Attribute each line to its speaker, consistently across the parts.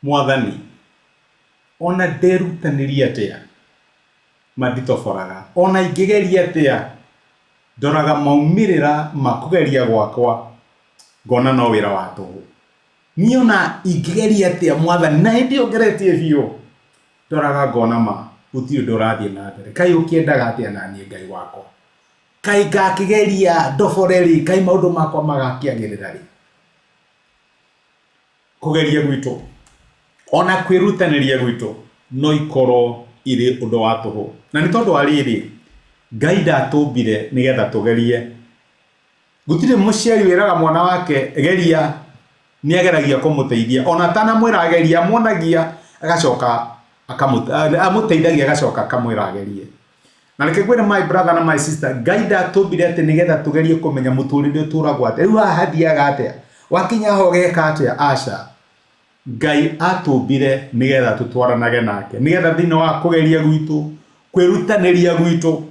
Speaker 1: Mwathani ona nderutaniria atia matitoboraga, ona ingigeria atia ndoraga maumirira makugeria gwakwa ngona no wira wa tuhu. Ni ona ingigeria atia Mwathani na hindi ongeretie biu ndoraga ngona ma gutiri ndorathie na mbere. Kai ukiendaga atia na nie Ngai wakwa? Kai ngakigeria ndoboreri, kai maundu makwa magakiagirira ri? Kugeria gwitu ona kwirutaniria gwitu no ikorwo iri undu wa tuhu, na ni tondu ariri Ngai ndatumbire nigetha tugerie. Gutire muciari wiraga mwana wake geria, ni ageragia kumuteithia, ona tana mwira ageria muonagia agacoka amuteithagia agacoka akamwira agerie. Na reke kwire my brother na my sister, Ngai ndatumbire ati nigetha tugerie kumenya muturire uturagwo atia. Riu ahathiaga atia, wakinya ho geka atia? Aca, Ngai atumbire nigetha tutwaranage nake, nigetha thini wa kugeria gwitu, kwirutaniria gwitu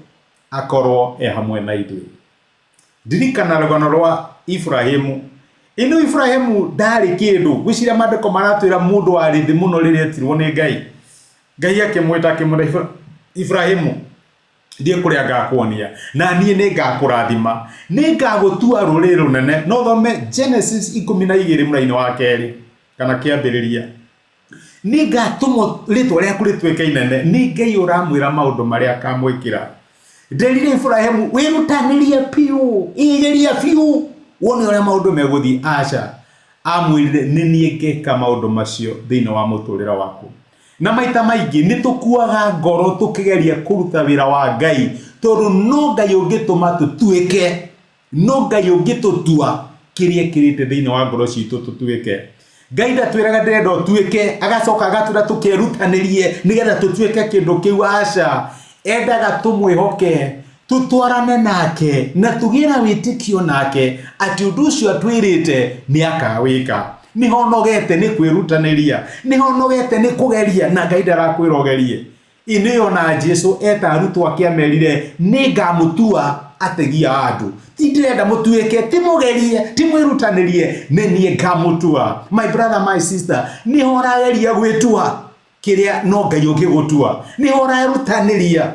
Speaker 1: akorwo hamwe na ithuĩ. Ndirikana rugano rwa Ibrahimu. Ino Ibrahimu ndari kindu, gwiciria mandiko maratwira mundu wari thi muno riria etirwo ni Ngai. Ngai akimwita akimwira, Ibrahimu, ndie kuria ngakuonia na nie ni ngakurathima, ni ngagutua ruriri runene. No thome Genesis 12 muraini wa 2 kana kiambiriria. Ni ngatumo ritwa riaku ritwike inene. Ni Ngai uramwira maundu maria akamwikira. Nderire Ibrahimu, wirutanirie piu, igeria piu, wone uria maundu meguthi. Aca, amwirire ni nie ngeka maundu macio thiini wa muturira waku. Na maita maingi ni tukuaga ngoro tukigeria kuruta wira wa Ngai, tondu no Ngai ungituma tutuike, no Ngai ungitutua kiria kirite thiini wa ngoro citu tutuike. Ngai ndatwiraga ndirenda utuike agacoka agatwira tukerutanirie nigetha tutuike kindu kiu. Aca, endaga tumwihoke, tutwarane nake na tugira witikio nake ati undu ucio atwirite ni akawika. Ni honogete ni kwirutaniria, ni honogete ni kugeria, na Ngai ndarakwira ugerie. Inio na Jesu eta arutwo akiamerire ni ngamutua ategia andu. Ti ndirenda mutuike, ti mugerie, ti mwirutanirie, ni nie ngamutua. My brother, my sister, ni horageria gwitua kiria no Ngai ungigutua. Ni horarutaniria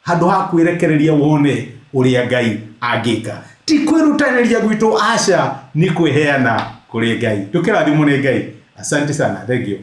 Speaker 1: handu ha kwirekereria wone uria Ngai angika. Ti kwirutaniria gwitu, aca, ni kwiheana kuri Ngai. Tukirathimwo ni Ngai. Asante sana. Thank you.